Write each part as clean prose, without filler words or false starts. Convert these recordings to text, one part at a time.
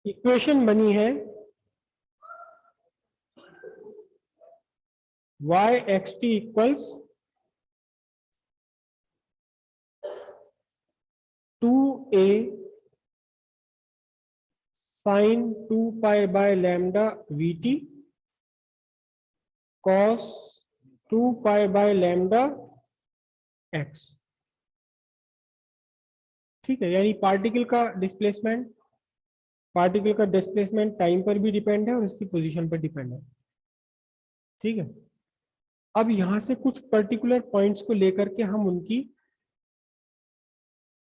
Equation बनी है y xt equals 2a sin 2 pi by lambda vt cos 2 pi by lambda x। ठीक है, यानी पार्टिकल का डिस्प्लेसमेंट टाइम पर भी डिपेंड है और उसकी पोजीशन पर डिपेंड है। ठीक है, अब यहां से कुछ पर्टिकुलर पॉइंट्स को लेकर के हम उनकी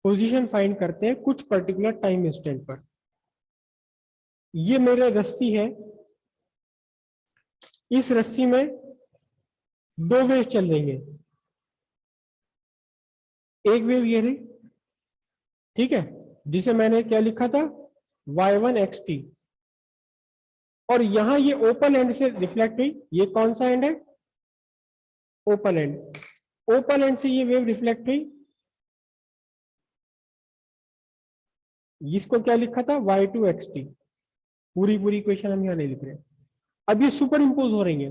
पोजीशन फाइंड करते हैं कुछ पर्टिकुलर टाइम इंस्टेंट पर। ये मेरा रस्सी है, इस रस्सी में दो वेव चल रही है, एक वेव ये रही, ठीक है, जिसे मैंने क्या लिखा था y1 xt, और यहां ये ओपन एंड से रिफ्लेक्ट हुई। ये कौन सा एंड है? Open and. ओपन एंड से ये वेव रिफ्लेक्ट हुई, जिसको क्या लिखा था y2 xt। पूरी इक्वेशन हम यहां नहीं लिख रहे। अब ये सुपर इंपोज हो रही है,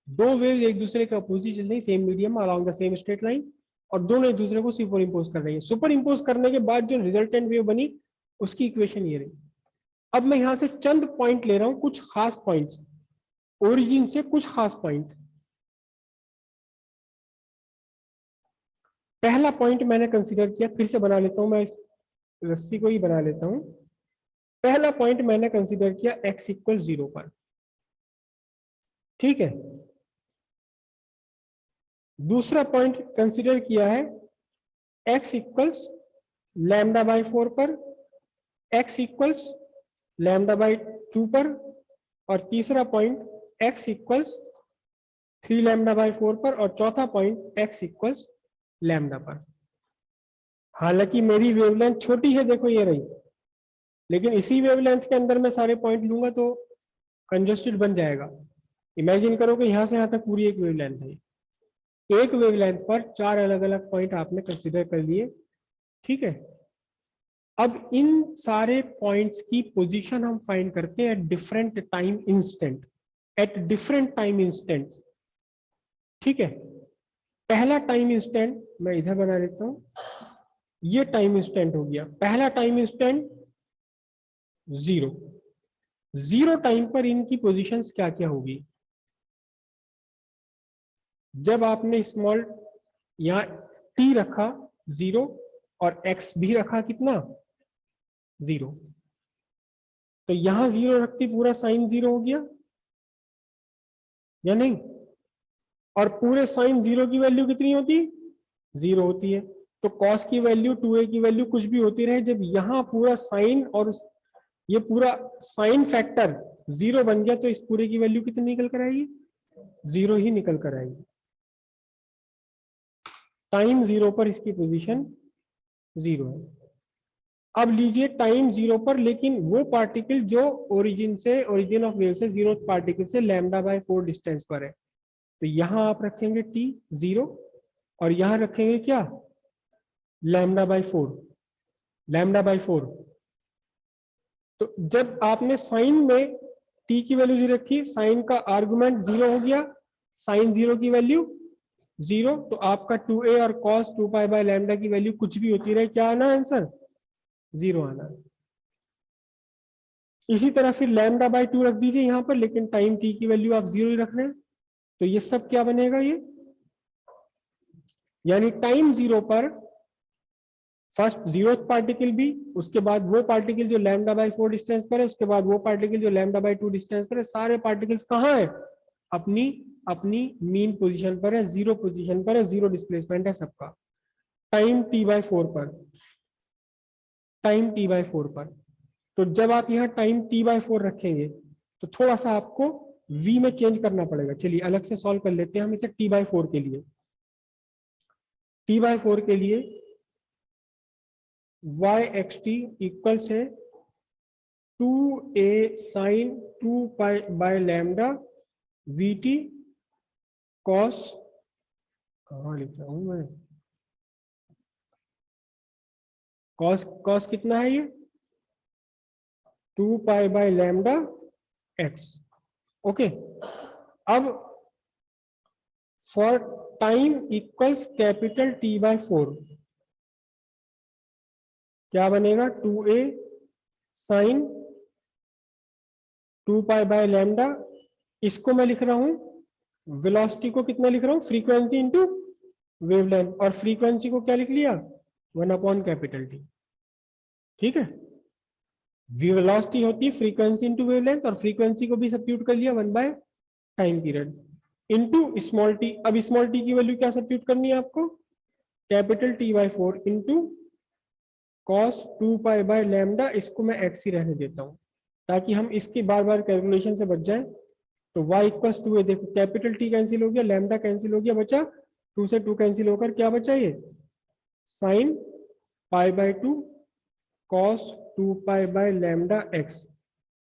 दो वेव एक दूसरे के अपोजिट चल रही, same medium along the same straight line, और दोनों एक दूसरे को सुपर इंपोज कर रही है। सुपर इंपोज करने के बाद जो रिजल्टेंट वेव बनी उसकी इक्वेशन ये रही। अब मैं यहां से चंद पॉइंट ले रहा हूं, कुछ खास पॉइंट्स, ओरिजिन से कुछ खास पॉइंट। पहला पॉइंट मैंने कंसीडर किया, फिर से बना लेता हूं, मैं इस रस्सी को ही बना लेता हूं। पहला पॉइंट मैंने कंसीडर किया x इक्वल 0 पर। ठीक है, दूसरा पॉइंट कंसीडर किया है x इक्वल्स लैम्डा बाई 4 पर, x इक्वल्स लैम्डा बाई 2 पर, और तीसरा point x equals 3 lambda by 4 पर, और चौथा पॉइंट x इक्वल्स लैम्डा पर। हालांकि मेरी वेवलेंथ छोटी है, देखो ये रही, लेकिन इसी वेवलेंथ के अंदर मैं सारे पॉइंट लूंगा तो कंजस्टेड बन जाएगा। इमेजिन करो कि यहां से यहां तक पूरी एक वेवलेंथ है, एक वेवलेंथ पर चार अलग अलग पॉइंट आपने कंसीडर कर लिए। ठीक है, अब इन सारे पॉइंट्स की पोजीशन हम फाइंड करते हैं at different time instant, at different time instant. ठीक है, पहला टाइम इंस्टेंट मैं इधर बना लेता हूं, ये टाइम इंस्टेंट हो गया पहला टाइम इंस्टेंट 0। 0 टाइम पर इनकी पोजीशंस क्या क्या होगी? जब आपने स्मॉल यहां t रखा 0 और x भी रखा कितना 0, तो यहां 0 रखती पूरा साइन 0 हो गया या नहीं? और पूरे साइन 0 की वैल्यू कितनी होती? 0 होती है। तो कॉस की वैल्यू 2a की वैल्यू कुछ भी होती रहे, जब यहां पूरा साइन और ये पूरा साइन फैक्टर 0 बन गया तो इस पूरे की वैल्यू कितनी निकल कर आएगी? 0 ही निकल कर आएगी। टाइम 0 पर इसकी पोजीशन 0 है। अब लीजिए टाइम 0 पर लेकिन वो पार्टिकल जो ओरिजिन ऑफ वेव से 0 पार्टिकल से लैम्डा बाय 4 डिस्टेंस पर है, तो यहां आप रखेंगे t 0 और यहां रखेंगे क्या लैम्डा बाय 4, लैम्डा बाय 4। तो जब आपने साइन में t की वैल्यू 0 रखी, साइन का आर्गुमेंट 0 हो गया, साइन 0 की वैल्यू 0, तो आपका 2a और cos 2 पाई बाय लैम्डा की वैल्यू कुछ भी होती रहे, क्या आना आंसर? 0 आना। इसी तरह फिर लैम्डा बाय 2 रख दीजिए यहां पर, लेकिन टाइम t की वैल्यू आप 0 ही रख रहे हैं, तो ये सब क्या बनेगा ये, यानी टाइम 0 पर फर्स्ट 0th पार्टिकल भी, उसके बाद वो पार्टिकल जो लैम्डा बाय 4 डिस्टेंस पर है, उसके बाद वो पार्टिकल जो लैम्डा बाय 2 डिस्टेंस पर है, सारे पार्टिकल्स कहां है? अपनी अपनी मीन पोजीशन पर है, 0 पोजीशन पर है, 0 डिस्प्लेसमेंट है सबका। टाइम t बाय 4 पर, टाइम t बाय 4 पर, तो जब आप यहाँ टाइम t बाय 4 रखेंगे तो थोड़ा सा आपको v में चेंज करना पड़ेगा। चलिए अलग से सॉल्व कर लेते हैं हम इसे t बाय 4 के लिए। t बाय 4 के लिए y xt इक्वल से 2a sine 2 pi by lambda vt cos, कहाँ लिख रहा हूं मैं, cos कितना है ये 2 pi by lambda X. Okay, अब for time equals capital T by 4 क्या बनेगा? 2a sine 2 pi by lambda, इसको मैं लिख रहा हूं वेलोसिटी को कितना लिख रहा हूं? फ्रीक्वेंसी इंटू वेवलेंथ, और फ्रीक्वेंसी को क्या लिख लिया? 1 अपॉन कैपिटल टी। ठीक है, वेलोसिटी होती है फ्रीक्वेंसी इंटू वेवलेंथ, और फ्रीक्वेंसी को भी सब्स्टिट्यूट कर लिया 1 by time period into small T. अब स्मॉल टी की वैल्यू क्या सब्स्टिट्यूट करनी है आपको? Capital T by 4 into cos 2 pi by lambda, इसको मैं एक्स ही रहने देता हूं ताकि हम इसकी बार बार कैलकुलेशन से बच जाए। तो y इक्वल्स 2a, देखो कैपिटल टी कैंसिल हो गया, लैम्डा कैंसिल हो गया, बचा 2 से 2 कैंसिल होकर क्या बचा? ये sine pi by 2 cos 2 pi by lambda x,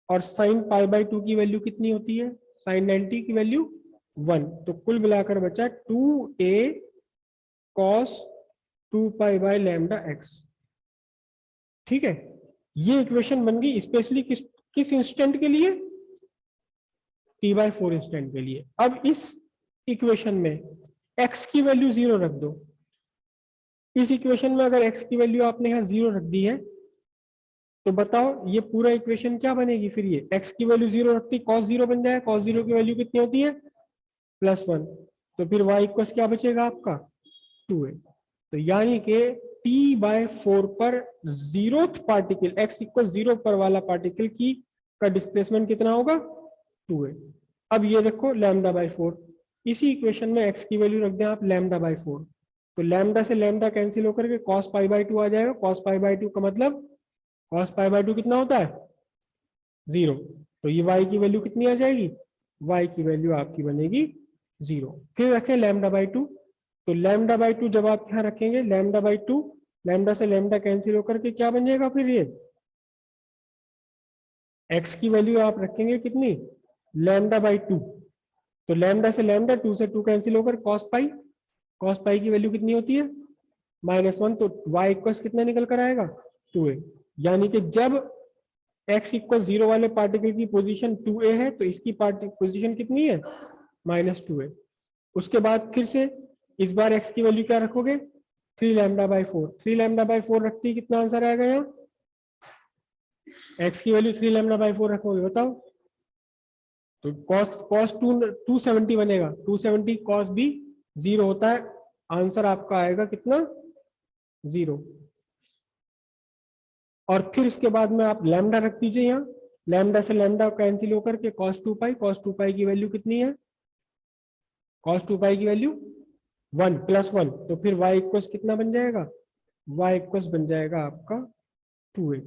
और साइन पाई बाय 2 की वैल्यू कितनी होती है? साइन 90 की वैल्यू 1, तो कुल मिलाकर बचा 2a cos 2 pi by lambda x. ठीक है, ये इक्वेशन बन गई स्पेशली किस इंस्टेंट के लिए? t/4 इंस्टेंट के लिए। अब इस इक्वेशन में x की वैल्यू 0 रख दो। इस इक्वेशन में अगर x की वैल्यू आपने यहाँ 0 रख दी है तो बताओ ये पूरा इक्वेशन क्या बनेगी? फिर ये x की वैल्यू 0 रखती cos 0 बन जाए, cos 0 की वैल्यू कितनी होती है? +1, तो फिर y इक्वल्स क्या बचेगा आपका? 2a। तो यानी कि t/4 पर जीरोथ पार्टिकल x इक्वल 0 पर वाला पार्टिकल की का डिस्प्लेसमेंट कितना होगा? 2a। अब ये देखो λ/4, इसी इक्वेशन में x की वैल्यू रख दें आप λ/4, तो लैम्डा से लैम्डा कैंसिल होकर के cos π/2 आ जाएगा। cos π/2 का मतलब cos π/2 कितना होता है? 0, तो ये y की वैल्यू कितनी आ जाएगी? y की वैल्यू आपकी बनेगी 0। फिर रखें λ/2, तो λ/2 जब आप यहाँ रखेंगे λ/2, लैम्डा से लैम्डा कैंसिल होकर के क्या बन जाएगा? फिर ये x की वैल्यू आप रखेंगे कितनी? λ/2, तो लैम्डा से लैम्डा 2 से 2 कैंसिल होकर cos पाई की वैल्यू कितनी होती है? -1, तो y इक्वल्स कितना निकल कर आएगा? 2a। यानी कि जब x इक्वल 0 वाले पार्टिकल की पोजीशन 2a है तो इसकी पोजीशन कितनी है? -2a। उसके बाद फिर से इस बार x की वैल्यू क्या रखोगे? 3λ/4। 3λ/4 रखती है, कितना आंसर आएगा यहाँ? x की वैल्यू 3λ/4 रखोगे, बताओ। तो cos 270 बनेगा, 270 cos भी 0 होता है, आंसर आपका आएगा कितना? 0। और फिर उसके बाद में आप लैम्डा रख दीजिए यहाँ, लैम्डा से लैम्डा कैंसिल होकर के cos 2 पाई की वैल्यू कितनी है? cos 2 पाई की वैल्यू 1 +1, तो फिर y इक्वल्स कितना बन जाएगा? y इक्वल्स बन जाएगा आपका 2a।